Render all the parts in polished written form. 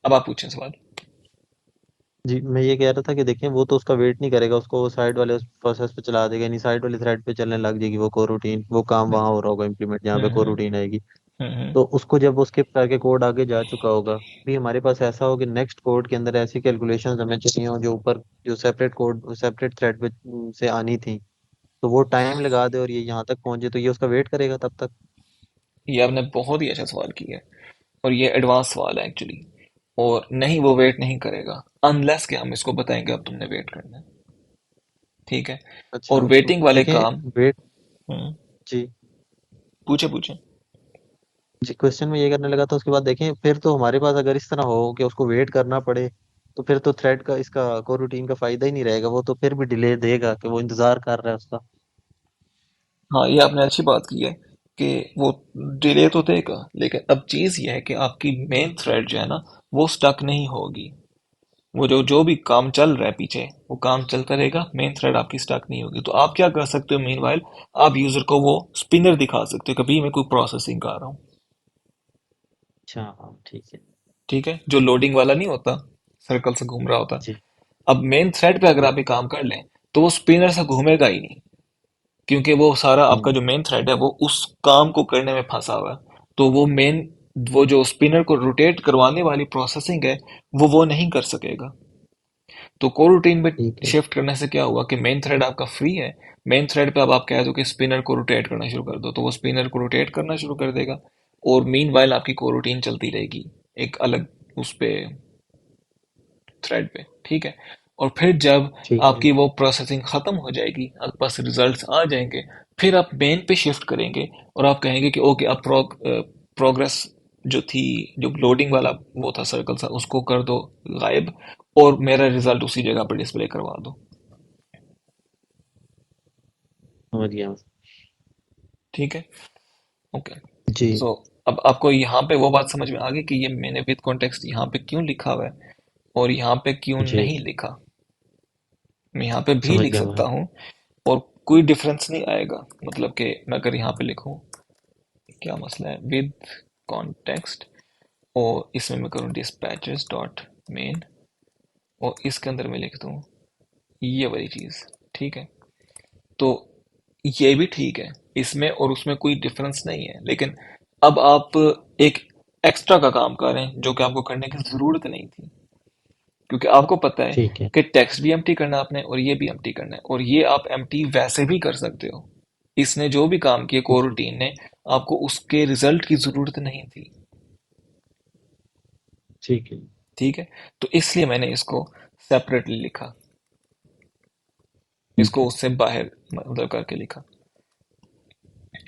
अब आप पूछें सवाल। जी मैं ये कह रहा था कि देखें वो तो उसका वेट नहीं करेगा, उसको वो साइड वाले उस प्रोसेस पे चला देगा, यानी साइड वाली थ्रेड पे चलने लग जाएगी वो कोरूटीन, वो काम हम्म वहां हो रहा होगा इम्प्लीमेंट जहाँ पे हम्म कोरूटीन आएगी। हम्म। तो उसको जब वो स्किप करके कोड आगे जा चुका होगा, भी हमारे पास ऐसा हो कि नेक्स्ट कोड के अंदर ऐसी कैलकुलेशंस हमें चाहिए हो जो ऊपर जो सेपरेट कोड सेपरेट थ्रेड पे से आनी थी, तो वो टाइम लगा दे और ये यहाँ तक पहुंचे, तो ये उसका वेट करेगा तब तक। ये आपने बहुत ही अच्छा सवाल किया है, और ये एडवांस सवाल है एक्चुअली। और नहीं, वो वेट नहीं करेगा अनलेस कि हम इसको बताएंगे अब तुमने वेट करना है। ठीक है। और अच्छा तो वेटिंग वाले देखें काम। वेट। हम्म। जी। पूछे पूछे। जी क्वेश्चन में ये करने लगा था, उसके बाद देखें फिर तो हमारे पास अगर इस तरह हो कि उसको वेट करना पड़े, तो फिर तो थ्रेड का इसका कोरूटीन का फायदा ही नहीं रहेगा, वो तो फिर भी डिले देगा कि वो इंतजार कर रहा है उसका। हाँ, ये आपने अच्छी बात की है कि वो डिले तो देगा, लेकिन अब चीज ये है कि आपकी मेन थ्रेड जो है ना, वो स्टक नहीं होगी। वो जो जो भी काम चल रहा है पीछे, वो काम चलता रहेगा, मेन थ्रेड आपकी स्टक नहीं होगी। तो आप क्या कर सकते हो मीनवाइल, आप यूजर को वो स्पिनर दिखा सकते हो कभी मैं कोई प्रोसेसिंग कर रहा हूँ। अच्छा हाँ ठीक है। ठीक है, जो लोडिंग वाला नहीं होता, सर्कल से घूम रहा होता। जी अब मेन थ्रेड पे अगर आप ठीक ये है। काम कर लें, तो वो स्पिनर से घूमेगा ही नहीं, क्योंकि वो सारा आपका हम्म। जो मेन थ्रेड है वो उस काम को करने में फंसा हुआ है। तो वो मेन, वो जो स्पिनर को रोटेट करवाने वाली प्रोसेसिंग है, वो नहीं कर सकेगा। तो कोरूटीन में ठीक है। शिफ्ट करने से क्या हुआ कि मेन थ्रेड आपका फ्री है। मेन थ्रेड पे अब आप कह दो कि स्पिनर को रोटेट करना शुरू कर दो, तो वो स्पिनर को रोटेट करना शुरू कर देगा। और मीन वाइल आपकी कोरूटीन चलती रहेगी एक अलग उस पे, थ्रेड पे। ठीक है। और फिर जब ठीक है। आपकी वो प्रोसेसिंग खत्म हो जाएगी, आपके पास रिजल्ट्स आ जाएंगे, फिर आप मेन पे शिफ्ट करेंगे और आप कहेंगे कि ओके, अब प्रोग्रेस जो थी, जो लोडिंग वाला वो था सर्कल सा, उसको कर दो गायब, और मेरा रिजल्ट उसी जगह पर डिस्प्ले करवा दो। समझ गया मैं। ठीक है। ओके। जी। सो अब आपको यहाँ पे वो बात समझ में आ गई कि ये मैंने विद कॉन्टेक्स्ट यहाँ पे क्यों लिखा हुआ है और यहाँ पे क्यों जी नहीं लिखा। मैं यहाँ पे भी समझ लिख गया मैं। सकता हूँ और कोई डिफरेंस नहीं आएगा। मतलब कि मैं अगर यहाँ पे लिखूँ, क्या मसला है, विद कॉन्टेक्स्ट, और इसमें मैं करूँ dispatches डॉट मेन, और इसके अंदर मैं लिख दूँ ये वाली चीज़। ठीक है। तो ये भी ठीक है, इसमें और उसमें कोई डिफरेंस नहीं है, लेकिन अब आप एक एक्स्ट्रा का काम कर रहे हैं जो कि आपको करने की जरूरत नहीं थी, क्योंकि आपको पता है ठीक है। कि टेक्स्ट भी एम्प्टी करना है आपने और ये भी एम्प्टी करना है, और ये आप एम्प्टी वैसे भी कर सकते हो। इसने जो भी काम किया कोर जी रूटीन ने, आपको उसके रिजल्ट की जरूरत नहीं थी। ठीक है। ठीक है। तो इसलिए मैंने इसको सेपरेटली लिखा, ठीक इसको है। उससे बाहर मतलब करके लिखा।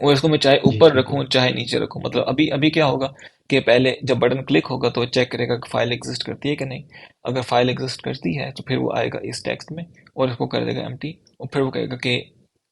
और इसको मैं चाहे जी ऊपर ठीक है। रखूं चाहे नीचे रखूं, मतलब अभी अभी क्या होगा कि पहले जब बटन क्लिक होगा तो चेक करेगा कि फाइल एग्जिस्ट करती है कि नहीं। अगर फाइल एग्जिस्ट करती है तो फिर वो आएगा इस टेक्स्ट में और इसको कर देगा एम्प्टी, और फिर वो कहेगा कि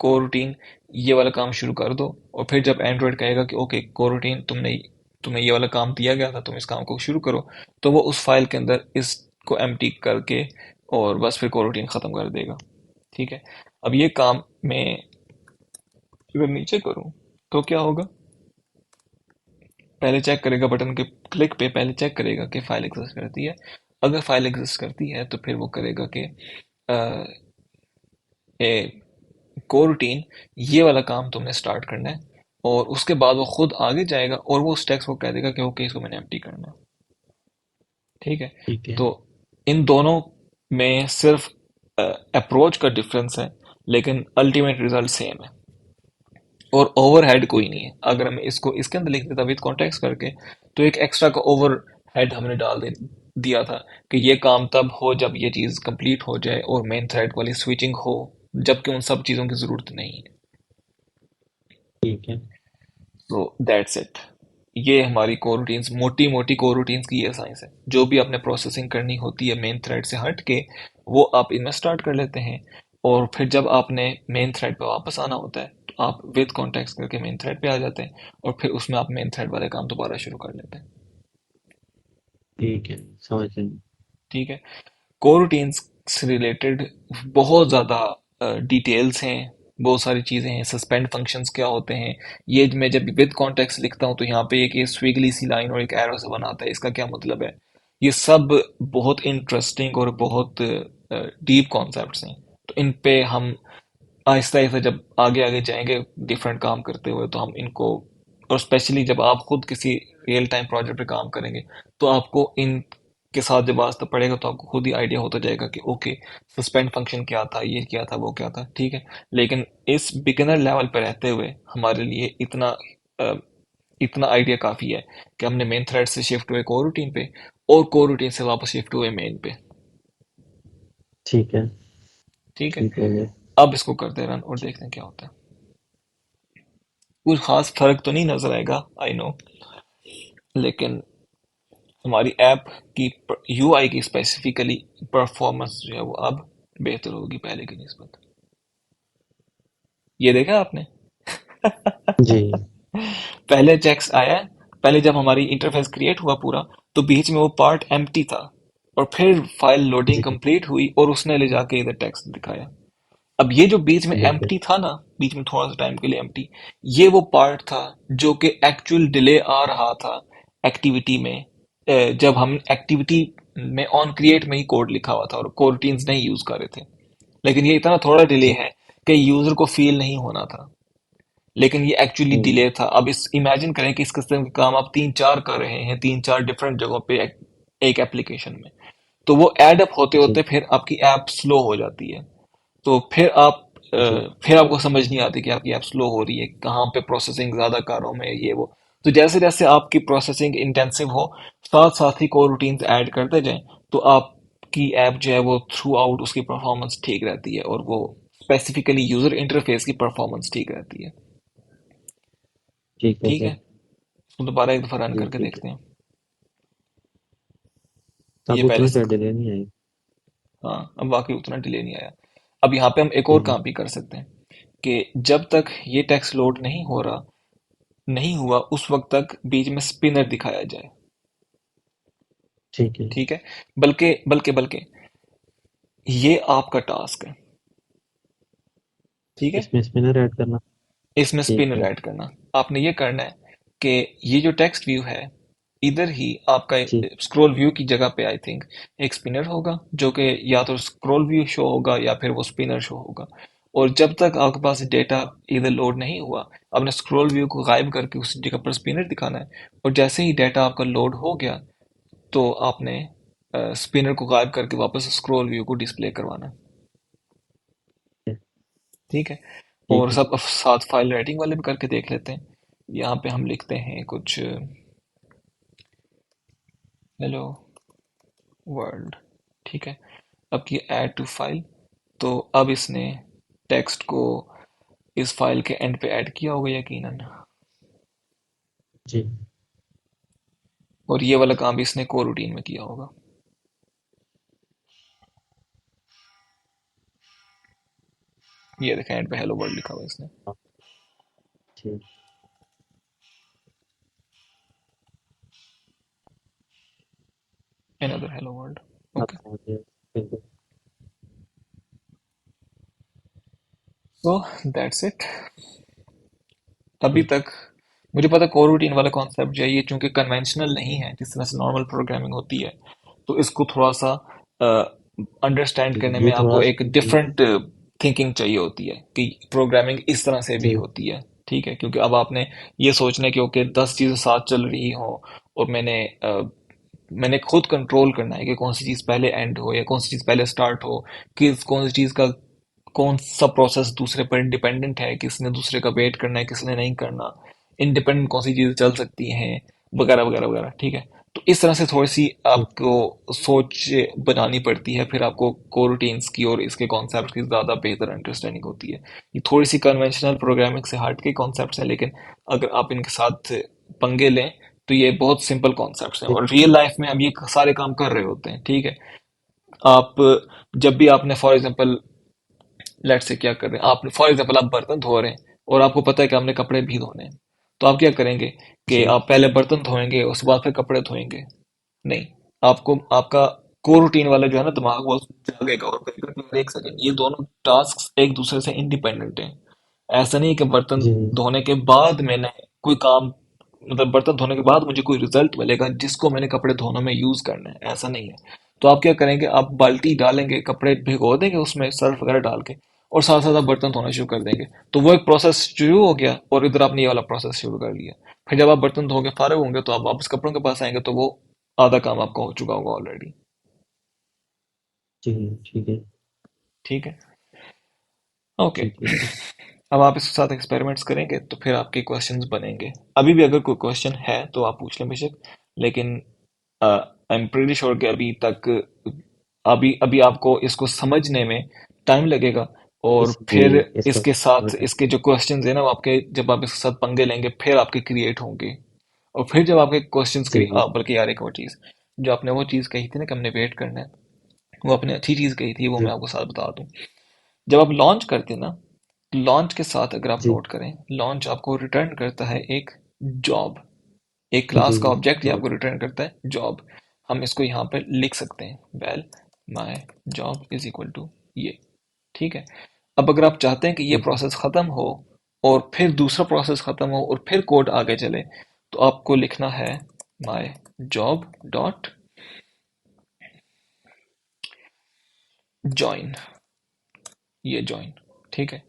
को रूटीन ये वाला काम शुरू कर दो। और फिर जब एंड्रॉइड कहेगा कि ओके को रूटीन, तुमने तुम्हें ये वाला काम दिया गया था, तुम इस काम को शुरू करो, तो वो उस फाइल के अंदर इसको एम्प्टी करके और बस फिर को रूटीन खत्म कर देगा। ठीक है। अब ये काम मैं अगर नीचे करूं तो क्या होगा, पहले चेक करेगा बटन के क्लिक पे, पहले चेक करेगा कि फाइल एग्जिस्ट करती है। अगर फाइल एग्जिस्ट करती है तो फिर वो करेगा कि ए को रूटीन ये वाला काम तुमने स्टार्ट करना है, और उसके बाद वो खुद आगे जाएगा और वो उस टेक्स्ट को कह देगा कि ओके, इसको मैंने एम्प्टी करना है। ठीक है। ठीक है। तो इन दोनों में सिर्फ अप्रोच का डिफरेंस है, लेकिन अल्टीमेट रिजल्ट सेम है, और ओवरहेड कोई नहीं है। अगर हम इसको इसके अंदर लिख देता विद कॉन्टेक्स्ट करके, तो एक एक्स्ट्रा का ओवरहेड हमने डाल दिया था कि ये काम तब हो जब ये चीज कंप्लीट हो जाए और मेन थ्रेड वाली स्विचिंग हो, जबकि उन सब चीजों की जरूरत नहीं है। ठीक है। तो दैट्स इट। ये हमारी कोर रूटीन्स, मोटी मोटी कोर रूटीन्स की ये साइंस है। जो भी आपने प्रोसेसिंग करनी होती है मेन थ्रेड से हट के, वो आप इनमें स्टार्ट कर लेते हैं, और फिर जब आपने मेन थ्रेड पे वापस आना होता है तो आप विद कॉन्टेक्स्ट करके मेन थ्रेड पे आ जाते हैं, और फिर उसमें आप मेन थ्रेड वाले काम दोबारा शुरू कर लेते हैं। ठीक है। समझ गया। ठीक है। कोर रूटीन्स से रिलेटेड बहुत ज़्यादा डिटेल्स हैं, बहुत सारी चीज़ें हैं। सस्पेंड फंक्शंस क्या होते हैं, ये मैं जब विद कॉन्टेक्स्ट लिखता हूँ तो यहाँ पे एक ये स्विगली सी लाइन और एक एरो से बनाता है, इसका क्या मतलब है। ये सब बहुत इंटरेस्टिंग और बहुत डीप कॉन्सेप्ट्स हैं। तो इन पे हम आहिस्ता आहिस्ता जब आगे आगे जाएंगे डिफरेंट काम करते हुए, तो हम इनको, और स्पेशली जब आप खुद किसी रियल टाइम प्रोजेक्ट पे काम करेंगे, तो आपको इन के साथ जब वास्ता पड़ेगा तो आपको खुद ही आइडिया होता जाएगा कि ओके, सस्पेंड फंक्शन क्या था, ये क्या था, वो क्या था, ठीक है। लेकिन इस बिगिनर लेवल पे रहते हुए हमारे लिए अ, इतना आइडिया काफी है कि हमने मेन थ्रेड से शिफ्ट हुए कोर रूटीन पे, और कोर रूटीन से वापस शिफ्ट हुए मेन पे। ठीक है। ठीक है। ठीक है जी। अब इसको करते हैं रन और देखते हैं क्या होता है। कुछ खास फर्क तो नहीं नजर आएगा, आई नो, लेकिन हमारी ऐप की यूआई की स्पेसिफिकली परफॉर्मेंस जो है वो अब बेहतर होगी पहले की निस्बत। ये देखा आपने? जी। पहले चेक्स आया, पहले जब हमारी इंटरफेस क्रिएट हुआ पूरा, तो बीच में वो पार्ट एम्प्टी था, और फिर फाइल लोडिंग जी। कंप्लीट हुई और उसने ले जाके इधर टेक्स्ट दिखाया। अब ये जो बीच में बिल्कुल। एम्प्टी था ना, बीच में थोड़ा सा टाइम के लिए एम्प्टी, ये वो पार्ट था जो कि एक्चुअल डिले आ रहा था एक्टिविटी में। जब हम एक्टिविटी में ऑन क्रिएट में ही कोड लिखा हुआ था और कोड नहीं यूज कर रहे थे, लेकिन ये इतना थोड़ा डिले जी। है कि यूजर को फील नहीं होना था, लेकिन ये एक्चुअली हम्म। डिले था। अब इस इमेजिन करें कि इस किस्म के काम आप तीन चार कर रहे हैं, तीन चार डिफरेंट जगहों पे एक एप्लीकेशन में, तो वो एड अप होते जी। होते फिर आपकी ऐप स्लो हो जाती है। तो जी। फिर आपको समझ नहीं आती कि आपकी ऐप स्लो हो रही है, कहाँ पे प्रोसेसिंग ज्यादा कर रहा हूँ मैं, ये वो। तो जैसे जैसे आपकी प्रोसेसिंग इंटेंसिव हो, साथ साथ ही कोर रूटीन्स ऐड करते जाएं, तो आपकी ऐप जो है वो थ्रू आउट उसकी परफॉर्मेंस ठीक रहती है, और वो स्पेसिफिकली यूजर इंटरफेस की परफॉर्मेंस ठीक रहती है। ठीक है ठीक है। सर। तो दोबारा एक दफा रन जी करके ठीक है। देखते हैं। ये अब पहले उतना से, शायद डिले नहीं आई। हाँ, अब वाकई उतना डिले नहीं आया। अब यहाँ पे हम एक और हम्म। काम भी कर सकते हैं कि जब तक ये टेक्स्ट लोड नहीं हुआ, उस वक्त तक बीच में स्पिनर दिखाया जाए। ठीक है। ठीक है। बल्कि बल्कि बल्कि ये आपका टास्क है। ठीक है। इसमें स्पिनर ऐड करना। इसमें ठीक स्पिनर है। ऐड करना, आपने ये करना है कि ये जो टेक्स्ट व्यू है, इधर ही आपका जी। स्क्रॉल व्यू की जगह पे आई थिंक एक स्पिनर होगा, जो कि या तो स्क्रॉल व्यू शो होगा या फिर वो स्पिनर शो होगा। और जब तक आपके पास डेटा इधर लोड नहीं हुआ, आपने स्क्रॉल व्यू को गायब करके उस जगह पर स्पिनर दिखाना है। और जैसे ही डेटा आपका लोड हो गया, तो आपने स्पिनर को गायब करके वापस स्क्रॉल व्यू को डिस्प्ले करवाना है। ठीक है। और ठीक है। सब साथ फाइल राइटिंग वाले भी करके देख लेते हैं। यहाँ पे हम लिखते हैं कुछ हेलो वर्ल्ड। ठीक है। अब की ऐड टू फाइल, तो अब इसने टेक्स्ट को इस फाइल के एंड पे ऐड किया होगा यकीनन। जी। और ये वाला काम भी इसने को रूटीन में किया होगा। ये देखें, एंड पे हेलो वर्ल्ड लिखा हुआ है इसने। हाँ, ठीक। Another hello world. अब ओके। समझ गया। बिल्कुल। सो दैट्स इट अभी ठीक। तक। मुझे पता कोरूटीन वाला कॉन्सेप्ट जो है, ये चूंकि कन्वेंशनल नहीं है जिस तरह से नॉर्मल प्रोग्रामिंग होती है, तो इसको थोड़ा सा अंडरस्टैंड जी, करने ये में आपको थोड़ा एक डिफरेंट थिंकिंग चाहिए होती है कि प्रोग्रामिंग इस तरह से भी जी। होती है। ठीक है, क्योंकि अब आपने ये सोचना है कि ओके 10 चीजें साथ चल रही हो, और मैंने खुद कंट्रोल करना है कि कौन सी चीज पहले एंड हो या कौन सी चीज पहले स्टार्ट हो, किस कौन सी चीज का कौन सा प्रोसेस दूसरे पर इंडिपेंडेंट है, किसने दूसरे का वेट करना है, किसने नहीं करना, इंडिपेंडेंट कौन सी चीजें चल सकती हैं, वगैरह वगैरह वगैरह। ठीक है। तो इस तरह से थोड़ी सी जी। आपको सोच बनानी पड़ती है, फिर आपको कोरूटीन्स की और इसके कॉन्सेप्ट की ज्यादा बेहतर अंडरस्टैंडिंग होती है। ये थोड़ी सी कन्वेंशनल प्रोग्रामिंग से हट के कॉन्सेप्ट्स हैं, लेकिन अगर आप इनके साथ पंगे लें, तो ये बहुत सिंपल कॉन्सेप्ट्स हैं, जी। और रियल लाइफ में हम ये सारे काम कर रहे होते हैं। ठीक है। आप जब भी आपने फॉर एग्जांपल, लेट्स से क्या कर रहे हैं आप, फॉर एग्जांपल आप बर्तन धो रहे हैं, और आपको पता है कि आपने कपड़े भी धोने हैं, तो आप क्या करेंगे कि जी। आप पहले बर्तन धोएंगे, उसके बाद फिर कपड़े धोएंगे? नहीं, आपको आपका को रूटीन वाला जो है ना दिमाग, वो जागेगा और कहेगा कि यार एक सेकंड, ये दोनों टास्क एक दूसरे से इंडिपेंडेंट हैं। ऐसा नहीं कि बर्तन जी। धोने के बाद मैंने कोई काम मतलब बर्तन धोने के बाद मुझे कोई रिजल्ट मिलेगा जिसको मैंने कपड़े धोने में यूज करना है, ऐसा नहीं है। तो आप क्या करेंगे, आप बाल्टी डालेंगे, कपड़े भिगो देंगे उसमें सर्फ वगैरह डाल के, और साथ साथ आप बर्तन धोना शुरू कर देंगे। तो वो एक प्रोसेस शुरू हो गया, और इधर आपने ये वाला प्रोसेस शुरू कर लिया। फिर जब आप बर्तन धो के फारिग होंगे तो आप वापस कपड़ों के पास आएंगे, तो वो आधा काम आपका हो चुका होगा ऑलरेडी। जी ठीक है। ठीक है। ओके। जी ठीक है। अब आप इसके साथ एक्सपेरिमेंट्स करेंगे तो फिर आपके क्वेश्चंस बनेंगे। अभी भी अगर कोई क्वेश्चन है तो आप पूछ लें बेशक, लेकिन आई एम प्रीटी श्योर कि अभी तक, अभी अभी आपको इसको समझने में टाइम लगेगा। और जी फिर इसको इसके साथ बेटा। इसके जो क्वेश्चंस है ना, वो आपके, जब आप इसके साथ पंगे लेंगे फिर आपके क्रिएट होंगे। और फिर जब आपके क्वेश्चंस जी बल्कि यार एक और चीज़, जो आपने वो चीज़ कही थी ना कि हमने वेट करना है, वो आपने अच्छी चीज़ कही थी, वो मैं जी आपको साथ बता दूं। जब आप लॉन्च करते हैं ना, लॉन्च के साथ अगर आप जी नोट करें, लॉन्च आपको रिटर्न करता है एक जॉब। एक जी क्लास का जी ऑब्जेक्ट ही जी आपको रिटर्न करता है जॉब। हम इसको यहाँ पर लिख सकते हैं, well my job is equal to ये। ठीक है। अब अगर आप चाहते हैं कि ये ठीक है। प्रोसेस खत्म हो और फिर दूसरा प्रोसेस खत्म हो और फिर कोड आगे चले, तो आपको लिखना है माई जॉब डॉट ज्वाइन, ये ज्वाइन। ठीक है।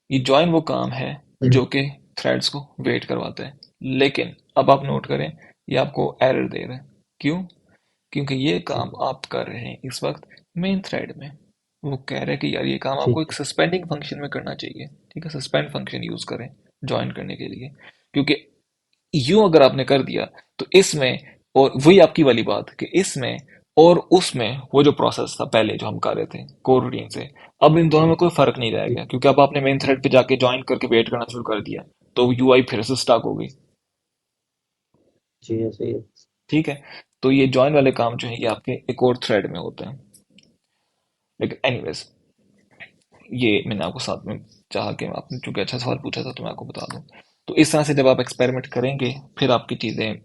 ये जॉइन वो काम है हम्म, जो कि थ्रेड्स को वेट करवाता है। लेकिन अब आप नोट करें, ये आपको एरर दे रहा है। क्यों? क्योंकि ये जी काम आप कर रहे हैं इस वक्त मेन थ्रेड में। वो कह रहे हैं कि यार ये काम आपको ठीक एक है। सस्पेंडिंग फंक्शन में करना चाहिए। ठीक है, सस्पेंड फंक्शन यूज करें ज्वाइन करने के लिए। क्योंकि यूं अगर आपने कर दिया तो इसमें, और वही आपकी वाली बात कि इसमें और उसमें वो जो प्रोसेस था पहले जो हम कर रहे थे कोर रूटीन से, अब इन दोनों जी में कोई फर्क नहीं रह जी गया, क्योंकि अब आपने मेन थ्रेड पे जाके ज्वाइन करके वेट करना शुरू कर दिया। तो यूआई फिर से स्टार्ट हो गई। जी ऐसे ही है। ठीक है। तो ये ज्वाइन वाले काम जो है ये आपके एक और थ्रेड में होते हैं। लेकिन एनीवेज, ये मैंने आपको साथ में चाह के, आपने चूंकि अच्छा सवाल पूछा था तो मैं आपको बता दूं। तो इस तरह से जब आप एक्सपेरिमेंट करेंगे फिर आपकी चीज़ें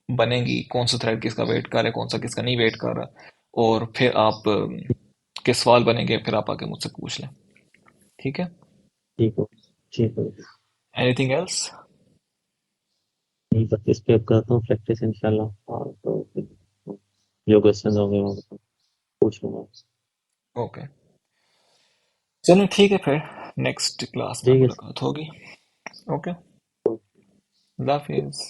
बनेंगी, कौन सा थ्रेड किसका वेट कर रहा है, कौन सा किसका नहीं वेट कर रहा। और फिर आप के सवाल बनेंगे, फिर आप आके मुझसे पूछ लें। ठीक है। ठीक है। ठीक है। Anything else? नहीं बस इस पे अब करता हूँ प्रैक्टिस इंशाल्लाह, और तो फिर जो क्वेश्चन होंगे वो पूछ लूंगा। ओके। चलो ठीक है, फिर नेक्स्ट क्लास में ठीक है मुलाकात होगी। ओके। अल्लाह हाफिज़।